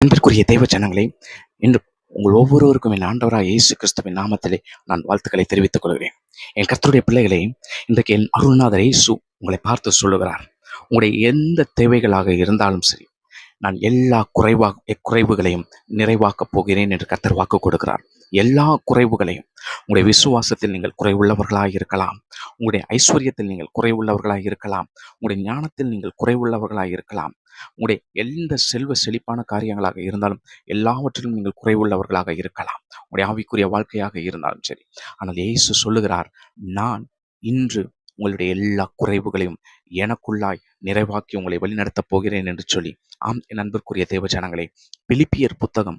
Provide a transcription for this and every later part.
அன்பிற்குரிய தெய்வ ஜனங்களே, இன்று உங்கள் ஒவ்வொருவருக்கும் என் ஆண்டவராக இயேசு கிறிஸ்துவின் நாமத்திலே நான் வாழ்த்துக்களை தெரிவித்துக் கொள்கிறேன். என் கர்த்தருடைய பிள்ளைகளே, இன்றைக்கு என் அருள்நாதர் இயேசு உங்களை பார்த்து சொல்லுகிறார், உங்களுடைய எந்த தேவைகளாக இருந்தாலும் சரி, நான் எல்லா குறைவுகளையும் நிறைவாக்கப் போகிறேன் என்று கர்த்தர் வாக்கு கொடுக்கிறார். எல்லா குறைவுகளையும், உங்களுடைய விசுவாசத்தில் நீங்கள் குறைவுள்ளவர்களாக இருக்கலாம், உங்களுடைய ஐஸ்வர்யத்தில் நீங்கள் குறைவுள்ளவர்களாக இருக்கலாம், உங்களுடைய ஞானத்தில் நீங்கள் குறைவுள்ளவர்களாக இருக்கலாம், உங்களுடைய எந்த செல்வ செழிப்பான காரியங்களாக இருந்தாலும் எல்லாவற்றிலும் நீங்கள் குறைவுள்ளவர்களாக இருக்கலாம், உங்களுடைய ஆவிக்குரிய வாழ்க்கையாக இருந்தாலும் சரி. ஆனால் இயேசு சொல்லுகிறார், நான் இன்று உங்களுடைய எல்லா குறைவுகளையும் எனக்குள்ளாய் நிறைவாக்கி உங்களை வழிநடத்தப் போகிறேன் என்று சொல்லி. ஆம், என் அன்பிற்குரிய தேவஜனங்களே, பிலிப்பியர் புத்தகம்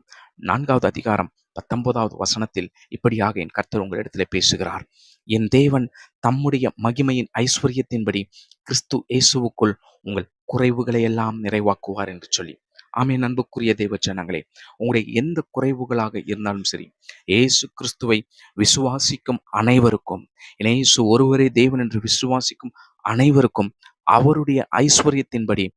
4வது அதிகாரம் 19வது வசனத்தில் இப்படியாக என் கர்த்தர் உங்களிடத்திலே பேசுகிறார். என் தேவன் தம்முடைய மகிமையின் ஐஸ்வர்யத்தின்படி கிறிஸ்து இயேசுவுக்குள் உங்கள் குறைவுகளை எல்லாம் நிறைவாக்குவார் என்று சொல்லி. ஆமென். அன்புக்குரிய தேவ ஜனங்களே, உங்களுடைய எந்த குறைவுகளாக இருந்தாலும் சரி, இயேசு கிறிஸ்துவை விசுவாசிக்கும் அனைவருக்கும், இயேசு ஒருவரே தேவன் என்று விசுவாசிக்கும் அனைவருக்கும் அவருடைய ஐஸ்வர்யத்தின்படி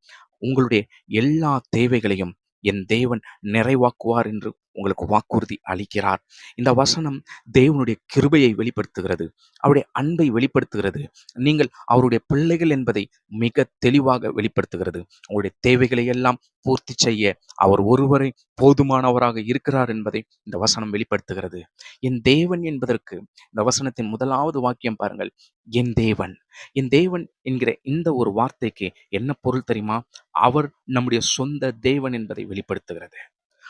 உங்களுடைய எல்லா தேவைகளையும் என் தேவன் நிறைவாக்குவார் என்று உங்களுக்கு வாக்குறுதி அளிக்கிறார். இந்த வசனம் தேவனுடைய கிருபையை வெளிப்படுத்துகிறது, அவருடைய அன்பை வெளிப்படுத்துகிறது, நீங்கள் அவருடைய பிள்ளைகள் என்பதை மிக தெளிவாக வெளிப்படுத்துகிறது. உங்களுடைய தேவைகளை எல்லாம் பூர்த்தி செய்ய அவர் ஒருவரை போதுமானவராக இருக்கிறார் என்பதை இந்த வசனம் வெளிப்படுத்துகிறது. என் தேவன் என்பதற்கு இந்த வசனத்தின் முதலாவது வாக்கியம் பாருங்கள், என் தேவன். என் தேவன் என்கிற இந்த ஒரு வார்த்தைக்கு என்ன பொருள் தெரியுமா? அவர் நம்முடைய சொந்த தேவன் என்பதை வெளிப்படுத்துகிறது.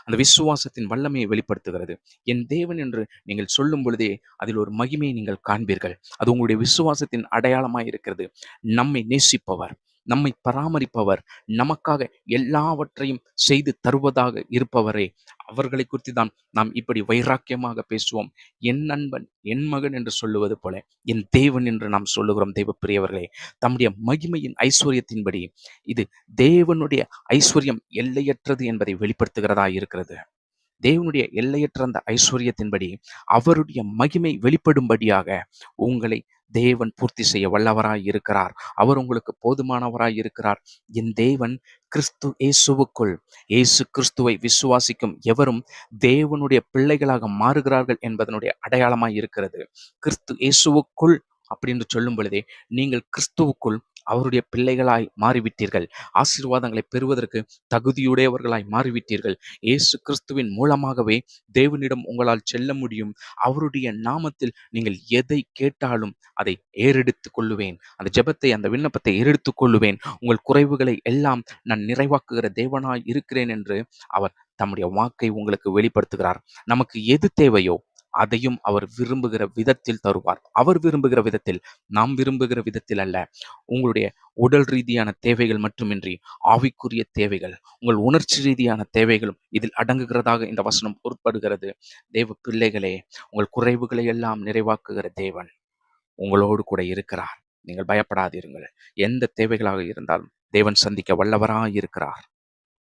அந்த விசுவாசத்தின் வல்லமையை வெளிப்படுத்துகிறது. என் தேவன் என்று நீங்கள் சொல்லும் பொழுதே அதில் ஒரு மகிமையை நீங்கள் காண்பீர்கள். அது உங்களுடைய விசுவாசத்தின் அடையாளமாய் இருக்கிறது. நம்மை நேசிப்பவர், நம்மை பராமரிப்பவர், நமக்காக எல்லாவற்றையும் செய்து தருவதாக இருப்பவரே, அவர்களை குறித்து தான் நாம் இப்படி வைராக்கியமாக பேசுவோம். என் நண்பன், என் மகன் என்று சொல்லுவது போல என் தேவன் என்று நாம் சொல்லுகிறோம். தெய்வ பிரியவர்களே, தம்முடைய மகிமையின் ஐஸ்வர்யத்தின்படி, இது தேவனுடைய ஐஸ்வர்யம் எல்லையற்றது என்பதை வெளிப்படுத்துகிறதா இருக்கிறது. தேவனுடைய எல்லையற்ற அந்த ஐஸ்வர்யத்தின்படி அவருடைய மகிமை வெளிப்படும்படியாக உங்களை தேவன் பூர்த்தி செய்ய வல்லவராய் இருக்கிறார். அவர் உங்களுக்கு போதுமானவராய் இருக்கிறார். என் தேவன் கிறிஸ்து இயேசுவுக்குள், இயேசு கிறிஸ்துவை விசுவாசிக்கும் எவரும் தேவனுடைய பிள்ளைகளாக மாறுகிறார்கள் என்பதனுடைய அடையாளமாய் இருக்கிறது. கிறிஸ்து இயேசுவுக்குள் அப்படின்னு சொல்லும் பொழுதே நீங்கள் கிறிஸ்துவுக்குள் அவருடைய பிள்ளைகளாய் மாறிவிட்டீர்கள். ஆசீர்வாதங்களை பெறுவதற்கு தகுதியுடையவர்களாய் மாறிவிட்டீர்கள். இயேசு கிறிஸ்துவின் மூலமாகவே தேவனிடம் உங்களால் செல்ல முடியும். அவருடைய நாமத்தில் நீங்கள் எதை கேட்டாலும் அதை ஏறெடுத்துக் கொள்ளுவேன். அந்த ஜெபத்தை, அந்த விண்ணப்பத்தை ஏறெடுத்துக் கொள்ளுவேன். உங்கள் குறைவுகளை எல்லாம் நான் நிறைவாக்குகிற தேவனாய் இருக்கிறேன் என்று அவர் தம்முடைய வாக்கை உங்களுக்கு வெளிப்படுத்துகிறார். நமக்கு எது தேவையோ அதையும் அவர் விரும்புகிற விதத்தில் தருவார். அவர் விரும்புகிற விதத்தில், நாம் விரும்புகிற விதத்தில் அல்ல. உங்களுடைய உடல் ரீதியான தேவைகள் மட்டுமின்றி ஆவிக்குரிய தேவைகள், உங்கள் உணர்ச்சி ரீதியான தேவைகளும் இதில் அடங்குகிறதாக இந்த வசனம் பொருட்படுகிறது. தேவ பிள்ளைகளே, உங்கள் குறைவுகளை எல்லாம் நிறைவாக்குகிற தேவன் உங்களோடு கூட இருக்கிறார். நீங்கள் பயப்படாதீர்கள். எந்த தேவைகளாக இருந்தாலும் தேவன் சந்திக்க வல்லவராய் இருக்கிறார்.